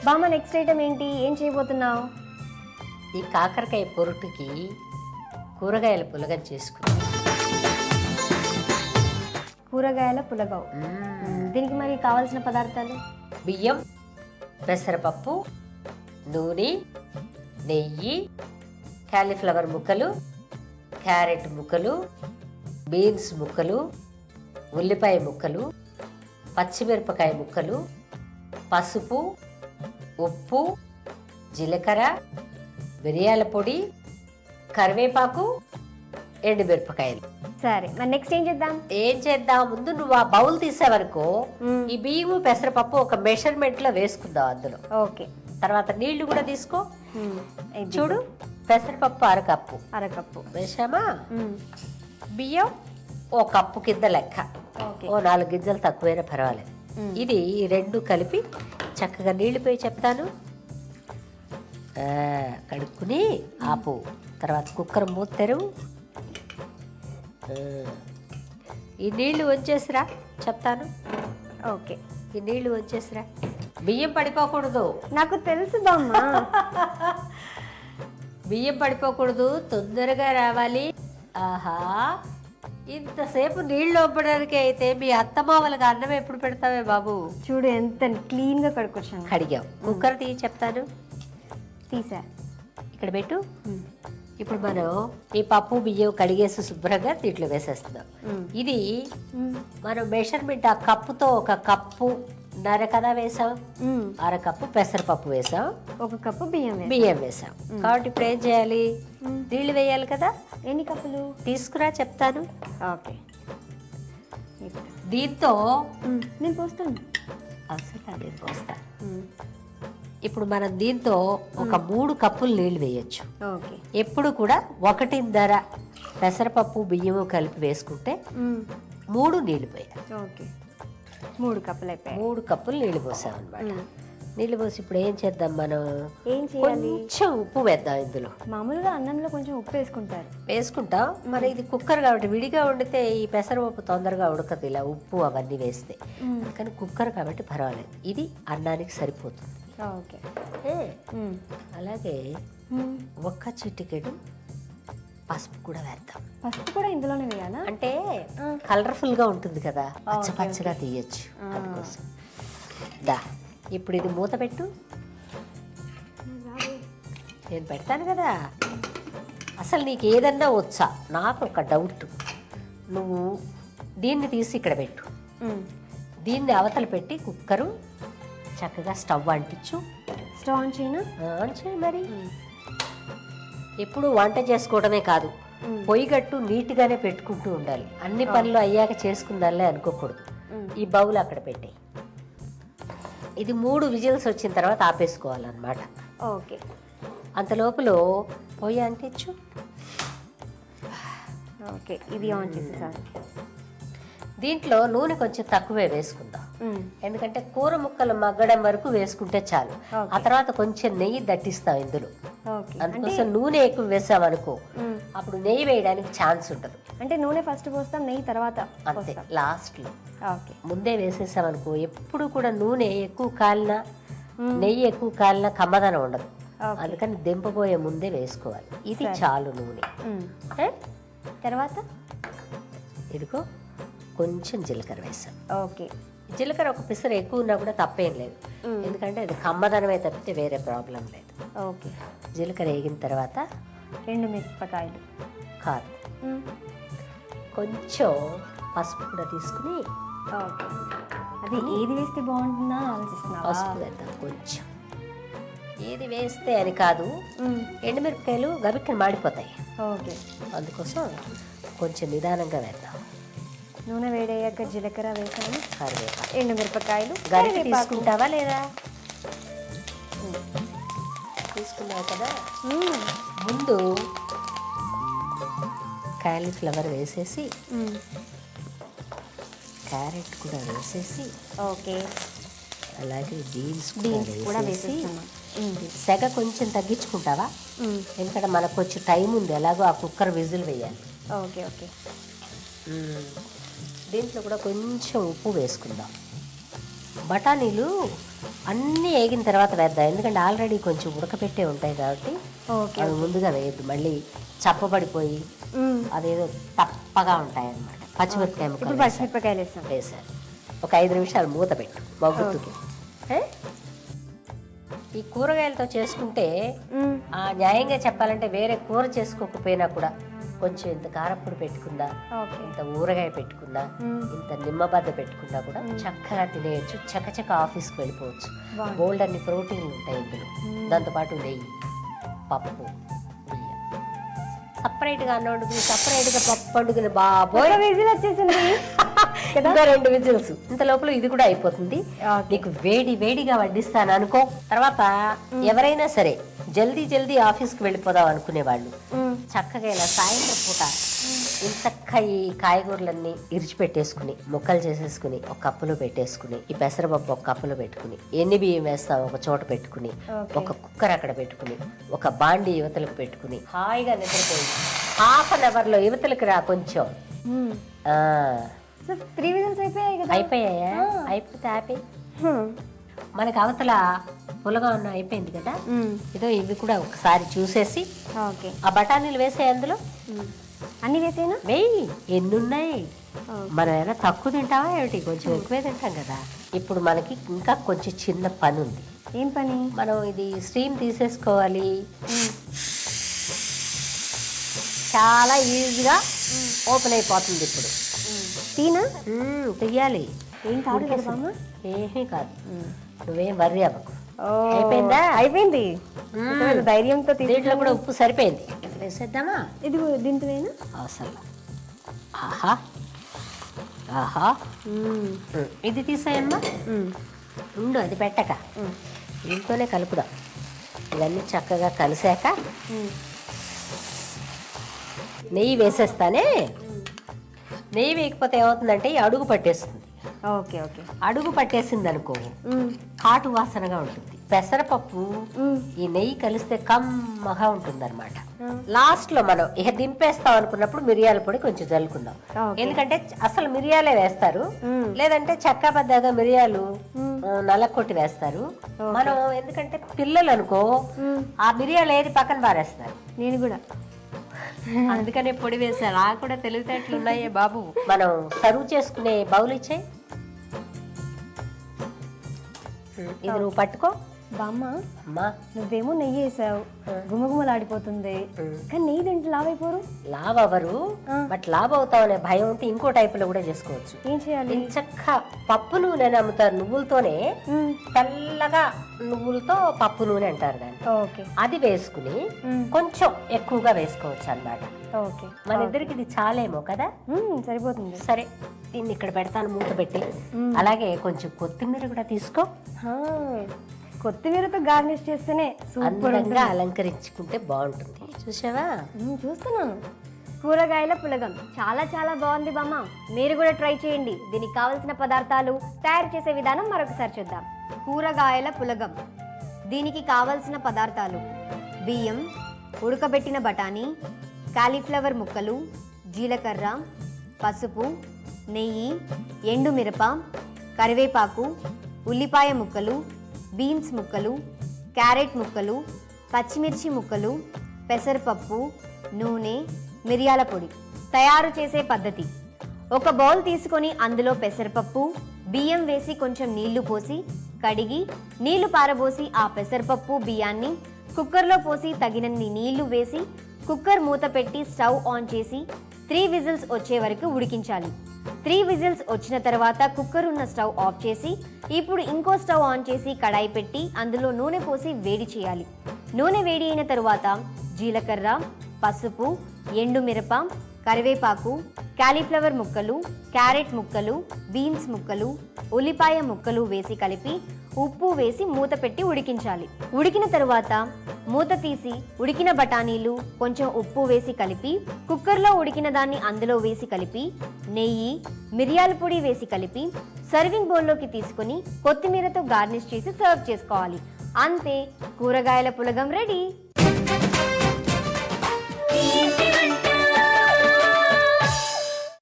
బామ్మ next item ఏంటి? ఏం చేయబోతున్నావు? ఈ కాకరకాయ పొరుటుకి కూరగాయల పులగం చేసుకుందాం. కూరగాయల పులగం. దీనికి మరి కావాల్సిన పదార్థాలు: బియ్యం, పెసరపప్పు, నూనె, నెయ్యి, కాలీఫ్లవర్ ముక్కలు, క్యారెట్ ముక్కలు, బీన్స్ ముక్కలు, ఉల్లిపాయ ముక్కలు, పచ్చిమిరపకాయ ముక్కలు, పసుపు, ఉప్పు, జీలకర్ర, మిరియాల పొడి, కరివేపాకు, ఎండుమిరపకాయలు. సరే, మరి నెక్స్ట్ ఏం చేద్దాం? ముందు నువ్వు ఆ బౌల్ తీసావనుకో, ఈ బియ్యము పెసరపప్పు ఒక మెషర్మెంట్ లో వేసుకుందాం అందులో. ఓకే. తర్వాత నీళ్లు కూడా తీసుకో. చూడు, పెసరపప్పు అరకప్పు వేసామా, బియ్యం ఓ కప్పు కింద లెక్క, ఓ 4 గింజలు తక్కువైనా పర్వాలేదు. ఇది రెండు కలిపి చక్కగా నీళ్లు పోయి చెప్తాను, కడుక్కుని ఆపు. తర్వాత కుక్కర్ మూత తెరువు. ఈ నీళ్లు వంచేసిరా చెప్తాను. ఓకే, ఈ నీళ్లు వంచేసిరా. బియ్యం పడిపోకూడదు. నాకు తెలుసు బామ్మ. బియ్యం పడిపోకూడదు, తొందరగా రావాలి. ఆహా, ఇంతసేపు నీళ్ళు ఒప్పడానికి అయితే మీ అత్తమామలకు అన్నం ఎప్పుడు పెడతావే బాబు? చూడు ఎంత క్లీన్ గా కడుక్కొచ్చాను. కడిగాం. కుక్కర్ తీసి చెప్తాను. తీసా, ఇక్కడ పెట్టు. ఇప్పుడు మనం ఈ పప్పు బియ్యం కడిగేసి శుభ్రంగా దీంట్లో వేసేస్తున్నాం. ఇది మనం మెషర్మెంట్ ఆ కప్పుతో 1 కప్పు నర కదా వేసాం, అరకప్పు పెసరపప్పు వేసాం, 1 కప్పు బియ్యం వేసాం. కాబట్టి ఇప్పుడు ఏం చేయాలి? నీళ్లు వేయాలి కదా. ఎన్ని కప్పులు తీసుకురా చెప్తాను. ఓకే, దీంతో నేను పోస్తాను. అవసరం నేను పోస్తాను. ఇప్పుడు మనం దీంతో ఒక 3 కప్పులు నీళ్లు వేయచ్చు. ఎప్పుడు కూడా 1.5 పెసరపప్పు బియ్యము కలిపి వేసుకుంటే 3 నీళ్లు పోయాలి. 3 కప్పులు అయిపోయాయి. 3 కప్పులు నీళ్లు పోసాం అనమాట. నీళ్లు పోసి ఇప్పుడు ఏం చేద్దాం? మనం ఏం చేయాలి? కొంచెం ఉప్పు వేద్దాం. ఇందులో మామూలుగా అన్నంలో కొంచెం ఉప్పు వేసుకుంటాం. మరి ఇది కుక్కర్ కాబట్టి విడిగా వండితే ఈ పెసరపప్పు తొందరగా ఉడకదు ఇలా ఉప్పు అవన్నీ వేస్తే. కానీ కుక్కర్ కాబట్టి పర్వాలేదు, ఇది అన్నానికి సరిపోతుంది. అలాగే 1 చిటికెడు పసుపు కూడా వేద్దాం. పసుపు కూడా ఇందులోనే వేయాలా? అంటే కలర్ఫుల్ గా ఉంటుంది కదా, పచ్చగా తీయచ్చు అందుకోసం. ఇప్పుడు ఇది మూత పెట్టు. నేను పెడతాను కదా. అసలు నీకు ఏదన్నా వచ్చా? నాకు ఒక డౌట్. నువ్వు దీన్ని తీసి ఇక్కడ పెట్టు, దీన్ని అవతల పెట్టి కుక్కరు చక్కగా స్టవ్ అంటించు. స్టవ్ ఆన్ చేయనా? ఆన్ చేయి. మరి ఎప్పుడు వంట చేసుకోవడమే కాదు, పొయ్యిగట్టు నీట్గానే పెట్టుకుంటూ ఉండాలి. అన్ని పనులు అయ్యాక చేసుకుందాలే అనుకోకూడదు. ఈ బౌల్ అక్కడ పెట్టే. ఇది 3 విజిల్స్ వచ్చిన తర్వాత ఆపేసుకోవాలన్నమాట. ఓకే, అంత లోపల పొయ్యి అంటించు. ఓకే, ఇది ఆన్ చేసేసాను. దీంట్లో నూనె కొంచెం తక్కువే వేసుకుందాం, ఎందుకంటే కూర ముక్కలు మగ్గడం వరకు వేసుకుంటే చాలు. ఆ తర్వాత కొంచెం నెయ్యి దట్టిస్తాం ఇందులో. అందుకోసం నూనె ఎక్కువ వేసామనుకో, అప్పుడు నెయ్యి వేయడానికి ఛాన్స్ ఉండదు. అంటే నూనె ఫస్ట్ పోస్తాం, నెయ్యి తర్వాత. అంతే, లాస్ట్ లో. ముందే వేసేసామనుకో ఎప్పుడు కూడా నూనె ఎక్కువ కాలినా నెయ్యి ఎక్కువ కాలినా కమ్మదనం ఉండదు. అందుకని దింపబోయే ముందే వేసుకోవాలి. ఇది చాలు నూనె. తర్వాత ఇదిగో కొంచెం జీలకర్ర వేసాం. ఓకే, జీలకర్ర ఒక పిసర ఎక్కువ ఉన్నా కూడా తప్పేం లేదు, ఎందుకంటే అది కమ్మదనమే తప్పితే వేరే ప్రాబ్లం లేదు. ఓకే, జీలకర్ర వేగిన తర్వాత ఎండుమిరపకాయలు కాదు, కొంచెం పసుపు కూడా తీసుకుని. అది ఏది వేస్తే బాగుంటుందా ఆలోచిస్తున్నా. పసుపు వేద్దాం కొంచెం. ఏది వేస్తే అని కాదు, ఎండుమిరపకాయలు గబిక్కని మాడిపోతాయి. ఓకే, అందుకోసం కొంచెం నిదానంగా వేద్దాం. నూనె వేడయ్యాక జీలకర్ర వేసాను, కరివేపాకు, ఎండుమిరపకాయలు. గరిటె తీసుకుంటావా లేదా? తీసుకున్నావు కదా. ముందు కాలీఫ్లవర్ వేసేసి, క్యారెట్ కూడా వేసేసి, ఓకే, అలాగే బీన్స్ కూడా వేసేసి సెగ కొంచెం తగ్గించుకుంటావా? ఎందుకంటే మనకు కొంచెం టైం ఉంది, ఎలాగో ఆ కుక్కర్ విజిల్ వేయాలి. Okay okay. దీంట్లో కూడా కొంచెం ఉప్పు వేసుకుందాం. బఠానీలు అన్నీ వేగిన తర్వాత వేద్దాం, ఎందుకంటే ఆల్రెడీ కొంచెం ఉడకపెట్టే ఉంటాయి కాబట్టి అవి ముందుగా వేయద్దు, మళ్ళీ చప్పబడిపోయి అదేదో తప్పగా ఉంటాయి అన్నమాట. పచ్చిమిరపకాయలు వేసారు. ఒక 5 నిమిషాలు మూత పెట్టు మగ్గుతుంది. ఈ కూరగాయలతో చేసుకుంటే న్యాయంగా చెప్పాలంటే వేరే కూర చేసుకోకపోయినా కూడా కొంచెం ఇంత కారప్పొడి పెట్టుకున్నా, ఇంత ఊరగాయ పెట్టుకున్నా, ఇంత నిమ్మబద్ద పెట్టుకున్నా కూడా చక్కగా తినేయచ్చు. చకచక ఆఫీస్కి వెళ్ళిపోవచ్చు. బోల్డ్ అన్ని ప్రోటీన్లు ఉంటాయి ఇందులో. దాంతోపాటు నెయ్యి, పప్పు, సపరేట్గా అన్న వండుకుని సపరేట్గా పప్పు వండుకుని బాబోయ్ వచ్చేసింది. ఇంకా 2 విజిల్స్, ఇంత లోపల ఇది కూడా అయిపోతుంది. నీకు వేడి వేడిగా వడ్డిస్తాను అనుకో. తర్వాత ఎవరైనా సరే జల్దీ ఆఫీస్కి వెళ్ళిపోదాం అనుకునే వాళ్ళు చక్కగా ఇలా సాయంత్రం పూట ఇంతక్క ఈ కాయగూరలన్నీ ఇరిచిపెట్టేసుకుని ముక్కలు చేసేసుకుని ఒక కప్పులో పెట్టేసుకుని, ఈ పెసరపప్పు ఒక కప్పులో పెట్టుకుని, ఎన్ని బియ్యం వేస్తాం ఒక చోట పెట్టుకుని, ఒక కుక్కర్ అక్కడ పెట్టుకుని, ఒక బాండి యువతలకు పెట్టుకుని హాయిగా నిద్రపోయి ½ an hour లో యువతలకు రా కొంచెం. 3 విజిల్స్ అయిపోయాయా? అయిపోతే ఆపి. మనకి అవతల పుల్లగా ఉన్న అయిపోయింది కదా, ఇదో ఇవి కూడా ఒకసారి చూసేసి ఆ బఠానీలు వేసే అందులో అన్ని వేసేనా? వెయ్యి. ఎన్ని ఉన్నాయి? మనం ఏమైనా తక్కువ తింటావా ఏమిటి? కొంచెం ఎక్కువే తింటాం కదా. ఇప్పుడు మనకి ఇంకా కొంచెం చిన్న పని ఉంది. ఏం పని? మనం ఇది స్టీమ్ తీసేసుకోవాలి. చాలా ఈజీగా ఓపెన్ అయిపోతుంది ఇప్పుడు. తీయాలి. ఏం కాదు కదా, ఏమీ కాదు, నువ్వేం వర్రీ అవ్వకు. అయిపోయిందా? అయిపోయింది. ధైర్యంతో దీంట్లో కూడా ఉప్పు సరిపోయింది. వేసేద్దామా? ఇది దీంట్లోనా? అసలు ఆహా ఆహా. ఇది తీసాయమ్మా. ఉండు, అది పెట్టక దీంతోనే కలుపుదాం. ఇవన్నీ చక్కగా కలిసాక నెయ్యి వేసేస్తానే. నెయ్యి వేయకపోతే ఏమవుతుందంటే ఈ అడుగు పట్టేస్తుంది. అడుగు పట్టేసింది అనుకో కాటు వాసనగా ఉంటుంది. పెసరపప్పు ఈ నెయ్యి కలిస్తే కమ్మగా ఉంటుంది అనమాట. లాస్ట్ లో మనం ఇక దింపేస్తాం అనుకున్నప్పుడు మిరియాల పొడి కొంచెం చల్లుకుందాం. ఎందుకంటే అసలు మిరియాలే వేస్తారు, లేదంటే చక్కా బద్దగా మిరియాలు నల్లకొట్టి వేస్తారు. మనం ఎందుకంటే పిల్లలు అనుకో ఆ మిరియాలు ఏది పక్కన పారేస్తారు. నేను కూడా అందుకనే పొడి వేసాను. నాకు కూడా తెలివితేటలు ఉన్నాయే బాబు. మనం సర్వ్ చేసుకునే బౌల్ ఇచ్చాయి. ఇది నువ్వు పట్టుకో. బామ్మ, నువ్వేమో నెయ్యి వేసావు, గుమగుమలాడిపోతుంది. కానీ నెయ్యి తింటే లావ్ అయిపోరు. లావ్ అవ్వరు, బట్ లావ్ అవుతావు అనే భయం ఉంటే ఇంకో టైపులో కూడా చేసుకోవచ్చు. ఏం చేయాలి? చక్క పప్పు నూనె అమ్ముతారు, నువ్వులతోనే. తెల్లగా నువ్వులతో పప్పు నూనె అంటారు దాన్ని. అది వేసుకుని కొంచెం ఎక్కువగా వేసుకోవచ్చు అన్నమాట. మన ఇద్దరికి ఇది చాలేమో కదా. సరిపోతుంది. సరే, దీన్ని ఇక్కడ పెడతాను మూత పెట్టి. అలాగే కొంచెం కొత్తిమీర కూడా తీసుకో. కొత్తిమీరతో గార్నిష్ చేస్తేనే అందంగా అలంకరించుకుంటే బాగుంటుంది. చూసావా? చూస్తున్నాను. కూరగాయల పులగం చాలా చాలా బాగుంది బామ్మ. మీరు కూడా ట్రై చేయండి. దీనికి కావలసిన పదార్థాలు, తయారు చేసే విధానం మరొకసారి చూద్దాం. కూరగాయల పులగం. దీనికి కావలసిన పదార్థాలు: బియ్యం, ఉడకబెట్టిన బఠానీ, కాలీఫ్లవర్ ముక్కలు, జీలకర్ర, పసుపు, నెయ్యి, ఎండుమిరప, కరివేపాకు, ఉల్లిపాయ ముక్కలు, బీన్స్ ముక్కలు, క్యారెట్ ముక్కలు, పచ్చిమిర్చి ముక్కలు, పెసరపప్పు, నూనె, మిరియాల పొడి. తయారు చేసే పద్ధతి: ఒక బౌల్ తీసుకొని అందులో పెసరపప్పు, బియ్యం వేసి కొంచెం నీళ్లు పోసి కడిగి నీళ్లు పారబోసి ఆ పెసరపప్పు బియ్యాన్ని కుక్కర్లో పోసి తగినన్ని నీళ్లు వేసి కుక్కర్ మూత పెట్టి స్టవ్ ఆన్ చేసి 3 విజిల్స్ వచ్చే వరకు ఉడికించాలి. 3 విజిల్స్ వచ్చిన తర్వాత కుక్కర్ ఉన్న స్టవ్ ఆఫ్ చేసి ఇప్పుడు ఇంకో స్టవ్ ఆన్ చేసి కడాయి పెట్టి అందులో నూనె పోసి వేడి చేయాలి. నూనె వేడి అయిన తరువాత జీలకర్ర, పసుపు, ఎండుమిరప, కరివేపాకు, కాలీఫ్లవర్ ముక్కలు, క్యారెట్ ముక్కలు, బీన్స్ ముక్కలు, ఉల్లిపాయ ముక్కలు వేసి కలిపి ఉప్పు వేసి మూత పెట్టి ఉడికించాలి. ఉడికిన తరువాత మూత తీసి ఉడికిన బఠానీలు కొంచెం ఉప్పు వేసి కలిపి కుక్కర్లో ఉడికిన దాన్ని అందులో వేసి కలిపి నెయ్యి, మిరియాల పొడి వేసి కలిపి సర్వింగ్ బౌల్లోకి తీసుకొని కొత్తిమీరతో గార్నిష్ చేసి సర్వ్ చేసుకోవాలి. అంతే, కూరగాయల పులగం రెడీ.